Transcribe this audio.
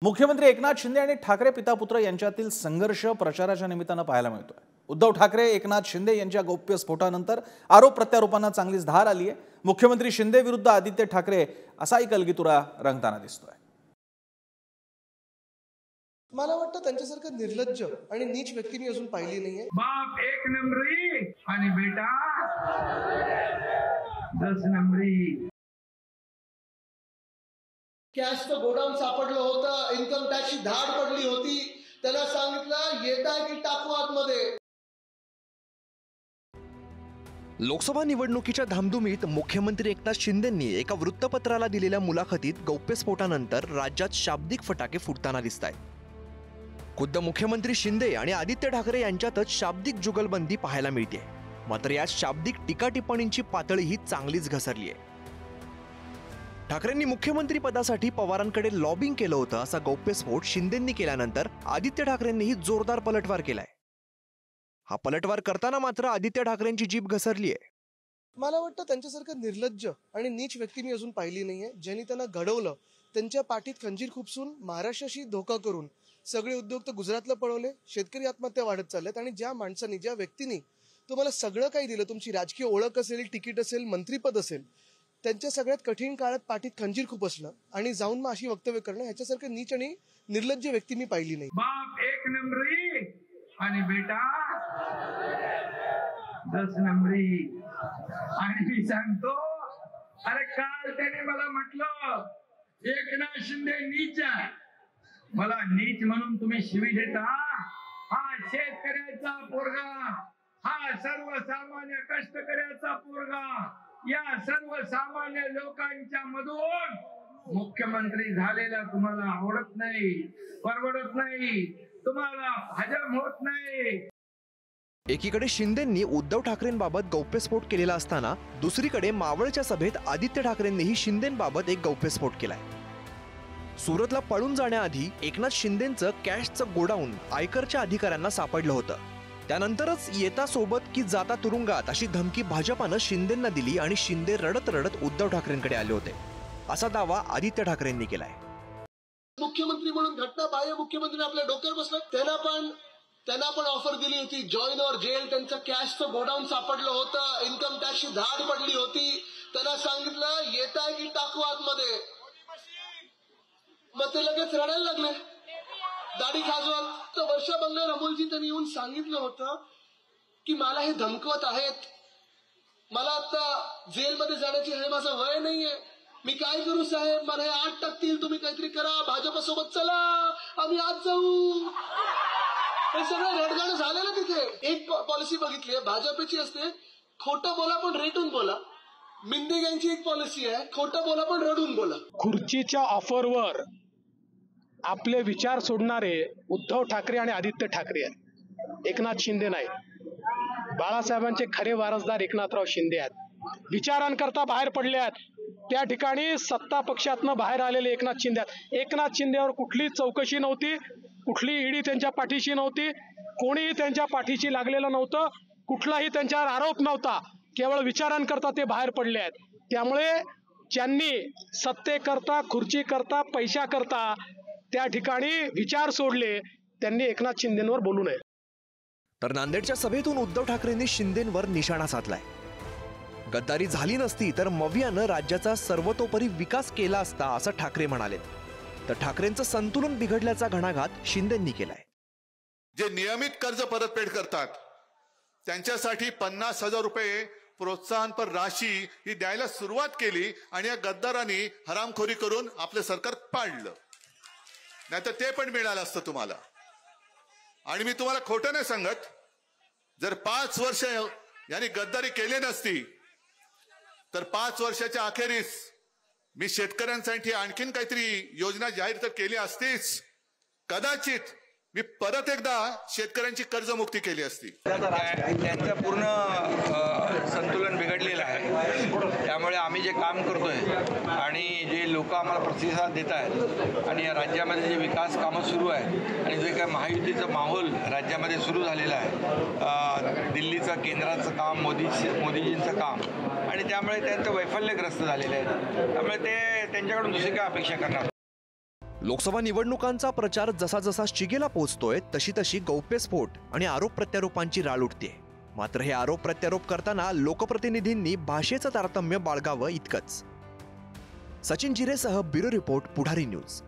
मुख्यमंत्री एकनाथ शिंदे आणि ठाकरे पितापुत्र यांच्यातील संघर्ष प्रचाराच्या निमित्तानं पाहायला मिळतोय। उद्धव ठाकरे एकनाथ शिंदे यांच्या गौप्यस्फोटानंतर आरोप प्रत्यारोपांना चांगलीच धार आली आहे। मुख्यमंत्री शिंदे विरुद्ध आदित्य ठाकरे असाही कलगीतुरा रंगताना दिसतोय। मला वाटतं त्यांच्यासारखं निर्लज्ज आणि नीच व्यक्ती मी अजून पाहिली नाहीये। बाप एक नंबरी आणि बेटा 10 नंबरी। कॅशचं गोडाऊन सापडलं होतं, इन्कम टॅक्सची धाड पडली होती, त्याला सांगितलं येता की टाकू आतमध्ये। लोकसभा निवडणुकीच्या धामधुमीत मुख्यमंत्री एकनाथ शिंदेंनी एका वृत्तपत्राला दिलेल्या मुलाखतीत गौप्यस्फोटानंतर राज्यात शाब्दिक फटाके फुटताना दिसतायत। खुद्द मुख्यमंत्री शिंदे आणि आदित्य ठाकरे यांच्यातच शाब्दिक जुगलबंदी पाहायला मिळते। मात्र या शाब्दिक टीका टिप्पणींची पातळीही चांगलीच घसरली आहे। ठाकरेंनी मुख्यमंत्री पदासाठी पवारांकडे लॉबिंग केलं होतं असा गौप्यस्फोट शिंदेंनी केल्यानंतर आदित्य ठाकरेंनीही जोरदार पलटवार केलाय। हा पलटवार करताना मात्र आदित्य ठाकरेंची जीभ घसरली आहे। मला वाटतं त्यांच्यासारखं निर्लज्ज आणि नीच व्यक्ती मी अजून पाहिली नाहीये। ज्यांनी त्यांना घडवलं, त्यांच्या पाठीत खंजीर खुपसून महाराष्ट्राशी धोका करून सगळे उद्योग तर गुजरातला पळवले, शेतकरी आत्महत्या वाढत चालल्यात आणि ज्या माणसांनी, ज्या व्यक्तींनी तुम्हाला सगळं काही दिलं, तुमची राजकीय ओळख असेल, तिकीट असेल, मंत्रीपद असेल, त्यांच्या सगळ्यात कठीण काळात पाठीत खंजीर खुपसलं आणि जाऊन मग अशी वक्तव्य करणं, ह्याच्यासारखं नीच आणि निर्लज्ज व्यक्ती मी पाहिली नाही। बाप एक नंबरी आणि बेटा 10 नंबरी। आणि मी सांगतो, अरे काल त्याने मला म्हटलं एकनाथ शिंदे नीच आहे। मला नीच म्हणून तुम्ही शिवी देता? हा शेतकऱ्याचा पोरगा, हा सर्वसामान्य कष्टकऱ्याचा पोरगा, या सर्वसामान्य लोकांच्या मधून मुख्यमंत्री झालेला तुम्हाला आवडत नाही, परवडत नाही, तुम्हाला हजम होत नाही। एकीकडे शिंदेंनी उद्धव ठाकरेंबाबत गौप्यस्फोट केलेला असताना दुसरीकडे मावळच्या सभेत आदित्य ठाकरेंनीही शिंदेंबाबत एक गौप्यस्फोट केलाय। सुरतला पळून जाण्याआधी एकनाथ शिंदेंचं कॅशचं गोडाऊन आयकरच्या अधिकाऱ्यांना सापडलं होतं। त्यानंतरच येता सोबत की जाता तुरुंगात अशी धमकी भाजपानं शिंदेंना दिली आणि शिंदे रडत रडत उद्धव ठाकरेंकडे आले होते असा दावा आदित्य ठाकरेंनी केलाय। मुख्यमंत्री म्हणून घटना बाह्य मुख्यमंत्री आपल्या डोक्यावर बसला, त्यांना पण ऑफर दिली होती जॉईन और जेल। त्यांचं कॅशचं गोडाऊन सापडलं होतं, इन्कम टॅक्सची धाड पडली होती, त्यांना सांगितलं येताय की टाकू आतमध्ये। मग ते लगेच रडायला लागले, दाढी खाजवत। तर वर्षा बंगल्यावर अमोलजी त्यांनी येऊन सांगितलं होतं की मला हे धमकवत आहेत, मला आता जेलमध्ये जाण्याची हे माझं वय नाहीये, मी काय करू साहेब, मला हे 8 टाकतील, तुम्ही काहीतरी करा, भाजपसोबत चला, आम्ही आज जाऊ। हे सगळं रडगाणं झालेलं तिथे। एक पॉलिसी बघितली आहे भाजपची, असते खोटं बोला पण रेटून बोला। मिंदे यांची एक पॉलिसी आहे, खोटं बोला पण रडून बोला। खुर्चीच्या ऑफरवर आपले विचार सोडणारे उद्धव ठाकरे आणि आदित्य ठाकरे आहेत, एकनाथ शिंदे नाही। बाळासाहेबांचे खरे वारसदार एकनाथराव शिंदे आहेत, विचारांकरता बाहेर पडले आहेत। त्या ठिकाणी सत्ता पक्षातनं बाहेर आलेले एकनाथ शिंदे आहेत। एकनाथ शिंदेवर कुठलीच चौकशी नव्हती, कुठली ईडी त्यांच्या पाठीशी नव्हती, कोणीही त्यांच्या पाठीशी लागलेलं नव्हतं, कुठलाही त्यांच्यावर आरोप नव्हता, केवळ विचारांकरता ते बाहेर पडले आहेत। त्यामुळे ज्यांनी सत्तेकरता, खुर्चीकरता, पैशाकरता त्या ठिकाणी विचार सोडले, त्यांनी एकनाथ शिंदेंवर बोलू नये। तर नांदेडच्या सभेतून उद्धव ठाकरेंनी शिंदेंवर निशाणा साधलाय। गद्दारी झाली नसती तर मवियानं राज्याचा सर्वतोपरी विकास केला असता असं ठाकरे म्हणाले। तर ठाकरेंचं संतुलन बिघडल्याचा घणाघात शिंदेंनी केलाय। जे नियमित कर्ज परतफेड करतात त्यांच्यासाठी 50,000 रुपये प्रोत्साहनपर राशी ही द्यायला सुरुवात केली आणि या गद्दारांनी हरामखोरी करून आपलं सरकार पाडलं, नाहीतर ते पण मिळालं असतं तुम्हाला। आणि मी तुम्हाला खोटं नाही सांगत, जर 5 वर्ष यांनी गद्दारी केली नसती तर 5 वर्षाच्या अखेरीस मी शेतकऱ्यांसाठी आणखीन काहीतरी योजना जाहीर तर केली असतीच, कदाचित मी परत एकदा शेतकऱ्यांची कर्जमुक्ती केली असती। त्यांचं पूर्ण संतुलन बिघडलेलं आहे। त्यामुळे आम्ही जे काम करतोय आणि जे लोक आम्हाला प्रतिसाद देत आहेत आणि या राज्यामध्ये जे विकास कामं सुरू आहेत आणि जे काही महायुतीचं माहोल राज्यामध्ये सुरू झालेलं आहे, दिल्लीचं केंद्राचं काम, मोदीजींचं काम, आणि त्यामुळे त्यांचं वैफल्यग्रस्त झालेलं आहे। त्यामुळे ते त्यांच्याकडून दुसरी काय अपेक्षा करणार। लोकसभा निवडणुकांचा प्रचार जसा जसा शिगेला पोहोचतोय तशी तशी गौप्यस्फोट आणि आरोप प्रत्यारोपांची राळ उठते. मात्र हे आरोप प्रत्यारोप करताना लोकप्रतिनिधींनी भाषेचं तारतम्य बाळगावं इतकंच. सचिन जिरेसह ब्युरो रिपोर्ट, पुढारी न्यूज.